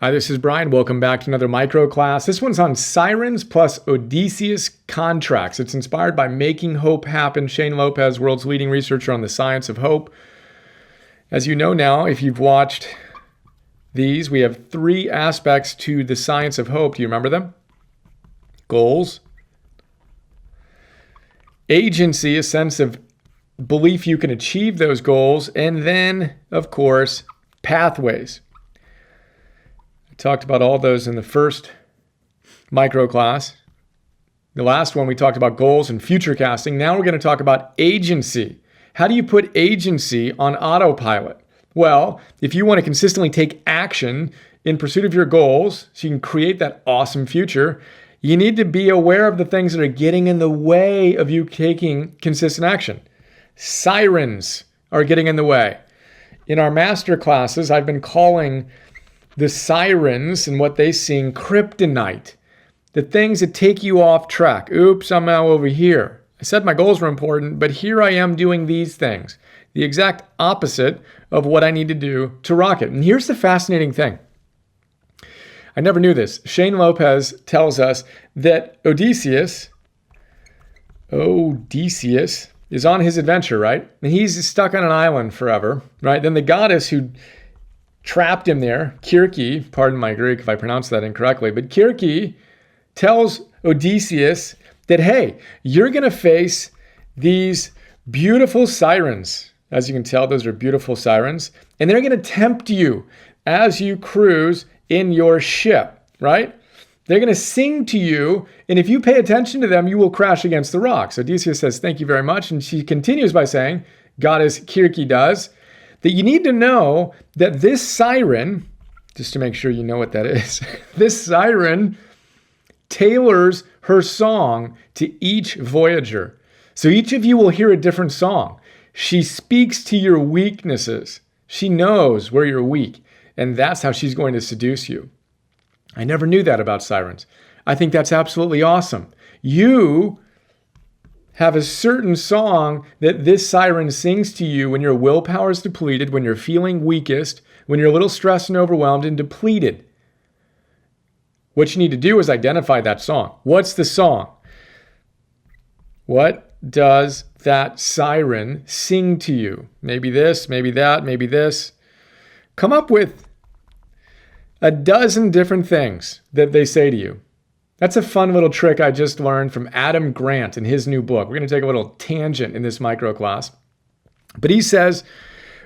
Hi, this is Brian. Welcome back to another micro class. This one's on Sirens plus Odysseus Contracts. It's inspired by Making Hope Happen. Shane Lopez, world's leading researcher on the science of hope. As you know now, if you've watched these, we have three aspects to the science of hope. Do you remember them? Goals, agency, a sense of belief you can achieve those goals, and then, of course, pathways. I talked about all those in the first micro class. The last one, we talked about goals and future casting. Now we're going to talk about agency. How do you put agency on autopilot? Well, if you want to consistently take action in pursuit of your goals so you can create that awesome future, you need to be aware of the things that are getting in the way of you taking consistent action. Sirens are getting in the way. In our master classes, I've been calling the sirens and what they sing kryptonite. The things that take you off track. Oops, I'm now over here. I said my goals were important, but here I am doing these things. The exact opposite of what I need to do to rock it. And here's the fascinating thing. I never knew this. Shane Lopez tells us that Odysseus is on his adventure, right? And he's stuck on an island forever, right? Then the goddess who trapped him there, Kirke, pardon my Greek if I pronounced that incorrectly, but Kirke tells Odysseus that, hey, you're going to face these beautiful sirens. As you can tell, those are beautiful sirens. And they're going to tempt you as you cruise in your ship, right? They're going to sing to you, and if you pay attention to them, you will crash against the rocks. Odysseus says, thank you very much. And she continues by saying, goddess Kirke does, that you need to know that this siren, just to make sure you know what that is, this siren tailors her song to each voyager. So each of you will hear a different song. She speaks to your weaknesses. She knows where you're weak, and that's how she's going to seduce you. I never knew that about sirens. I think that's absolutely awesome. You have a certain song that this siren sings to you when your willpower is depleted, when you're feeling weakest, when you're a little stressed and overwhelmed and depleted. What you need to do is identify that song. What's the song? What does that siren sing to you? Maybe this, maybe that, maybe this. Come up with a dozen different things that they say to you. That's a fun little trick I just learned from Adam Grant in his new book. We're going to take a little tangent in this micro class. But he says,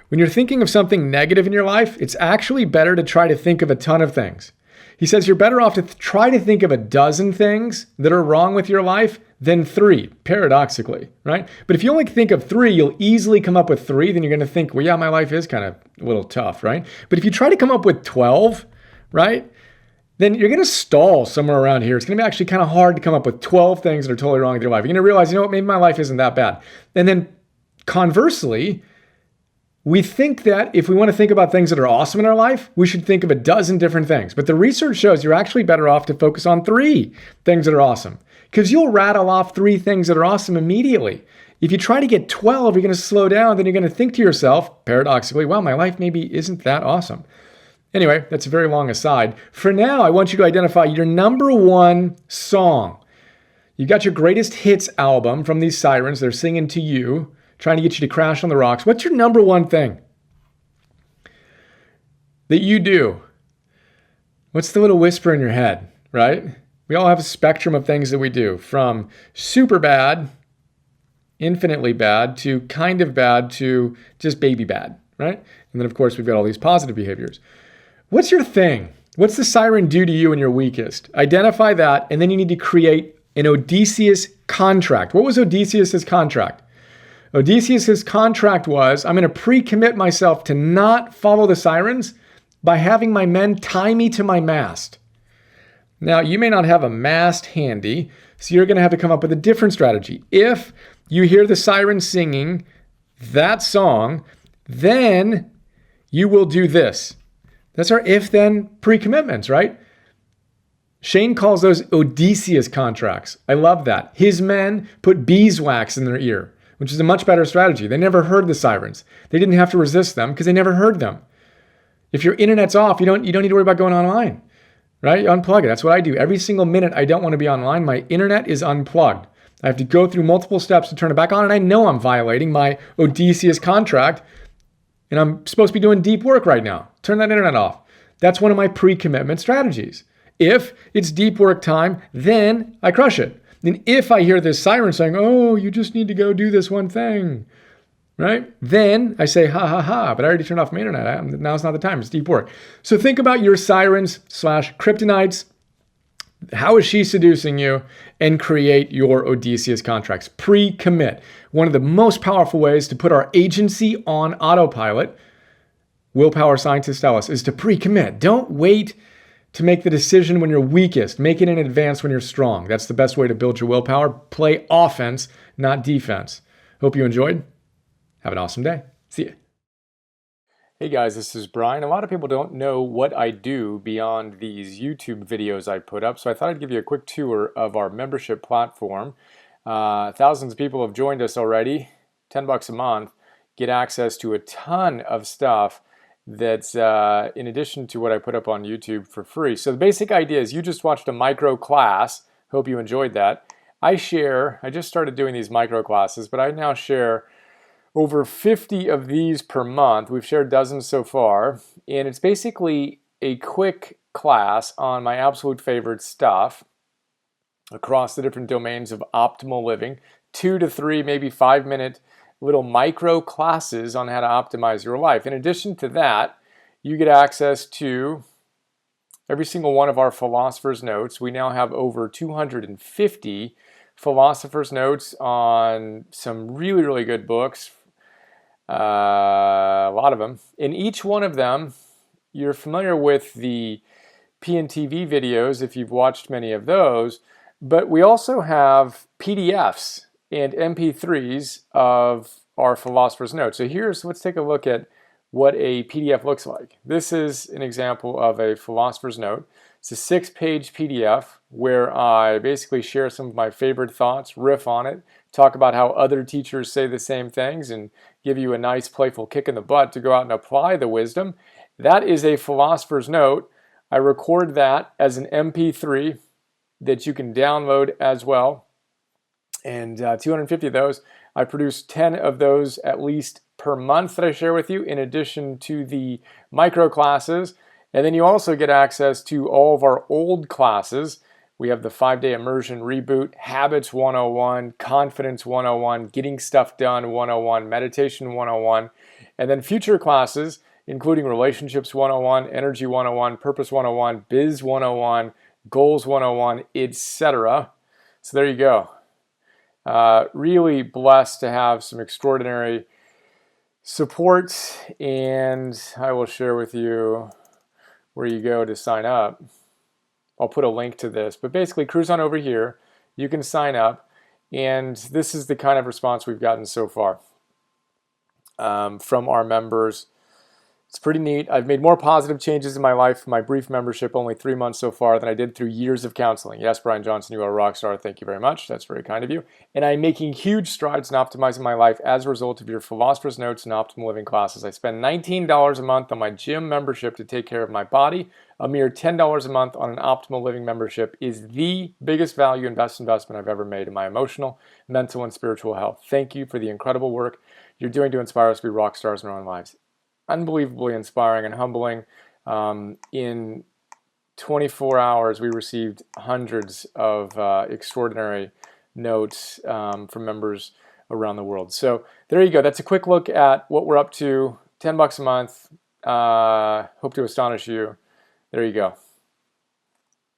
when you're thinking of something negative in your life, it's actually better to try to think of a ton of things. He says you're better off to try to think of a dozen things that are wrong with your life than 3, paradoxically, right? But if you only think of 3, you'll easily come up with 3. Then you're going to think, well, yeah, my life is kind of a little tough, right? But if you try to come up with 12, right, then you're going to stall somewhere around here. It's going to be actually kind of hard to come up with 12 things that are totally wrong with your life. You're going to realize, you know what, maybe my life isn't that bad. And then conversely, we think that if we want to think about things that are awesome in our life, we should think of a dozen different things. But the research shows you're actually better off to focus on 3 things that are awesome, because you'll rattle off 3 things that are awesome immediately. If you try to get 12, you're going to slow down. Then you're going to think to yourself, paradoxically, well, my life maybe isn't that awesome. Anyway, that's a very long aside. For now, I want you to identify your number 1 song. You've got your greatest hits album from these sirens. They're singing to you, trying to get you to crash on the rocks. What's your number 1 thing that you do? What's the little whisper in your head, right? We all have a spectrum of things that we do, from super bad, infinitely bad, to kind of bad, to just baby bad, right? And then, of course, we've got all these positive behaviors. What's your thing? What's the siren do to you when you're weakest? Identify that, and then you need to create an Odysseus contract. What was Odysseus's contract? Odysseus's contract was, I'm going to pre-commit myself to not follow the sirens by having my men tie me to my mast. Now, you may not have a mast handy, so you're going to have to come up with a different strategy. If you hear the siren singing that song, then you will do this. That's our if-then pre-commitments, right? Shane calls those Odysseus contracts. I love that. His men put beeswax in their ear, which is a much better strategy. They never heard the sirens. They didn't have to resist them because they never heard them. If your internet's off, you don't need to worry about going online, right? You unplug it. That's what I do. Every single minute I don't want to be online, my internet is unplugged. I have to go through multiple steps to turn it back on, and I know I'm violating my Odysseus contract, and I'm supposed to be doing deep work right now. Turn that internet off. That's one of my pre-commitment strategies. If it's deep work time, then I crush it. And if I hear this siren saying, oh, you just need to go do this one thing, right? Then I say, ha, ha, ha, but I already turned off my internet. Now's not the time. It's deep work. So think about your sirens / kryptonites. How is she seducing you? And create your Odysseus contracts. Pre-commit. One of the most powerful ways to put our agency on autopilot, willpower scientists tell us, is to pre-commit. Don't wait to make the decision when you're weakest. Make it in advance when you're strong. That's the best way to build your willpower. Play offense, not defense. Hope you enjoyed. Have an awesome day. See ya. Hey guys, this is Brian. A lot of people don't know what I do beyond these YouTube videos I put up, so I thought I'd give you a quick tour of our membership platform. Thousands of people have joined us already. $10 a month. Get access to a ton of stuff that's in addition to what I put up on YouTube for free. So the basic idea is you just watched a micro class. Hope you enjoyed that. I just started doing these micro classes, but I now share over 50 of these per month. We've shared dozens so far, and it's basically a quick class on my absolute favorite stuff across the different domains of optimal living. 2 to 3, maybe 5-minute little micro classes on how to optimize your life. In addition to that, you get access to every single one of our Philosophers Notes. We now have over 250 Philosophers Notes on some really, really good books. A lot of them. In each one of them, you're familiar with the PNTV videos if you've watched many of those, but we also have PDFs and MP3s of our Philosopher's Notes. So let's take a look at what a PDF looks like. This is an example of a Philosopher's Note. It's a 6-page PDF where I basically share some of my favorite thoughts, riff on it, talk about how other teachers say the same things, and give you a nice playful kick in the butt to go out and apply the wisdom. That is a Philosopher's Note. I record that as an MP3 that you can download as well. And 250 of those. I produce 10 of those at least per month that I share with you, in addition to the micro classes. And then you also get access to all of our old classes. We have the 5-day immersion reboot, Habits 101, Confidence 101, Getting Stuff Done 101, Meditation 101, and then future classes, including Relationships 101, Energy 101, Purpose 101, Biz 101, Goals 101, etc. So there you go. Really blessed to have some extraordinary support, and I will share with you where you go to sign up. I'll put a link to this, but basically cruise on over here. You can sign up, and this is the kind of response we've gotten so far from our members. It's pretty neat. I've made more positive changes in my life in my brief membership, only 3 months so far, than I did through years of counseling. Yes, Brian Johnson, you are a rock star. Thank you very much. That's very kind of you. And I'm making huge strides in optimizing my life as a result of your Philosopher's Notes and Optimal Living classes. I spend $19 a month on my gym membership to take care of my body. A mere $10 a month on an Optimal Living membership is the biggest value and best investment I've ever made in my emotional, mental, and spiritual health. Thank you for the incredible work you're doing to inspire us to be rock stars in our own lives. Unbelievably inspiring and humbling. In 24 hours, we received hundreds of extraordinary notes from members around the world. So there you go. That's a quick look at what we're up to. $10 a month. Hope to astonish you. There you go.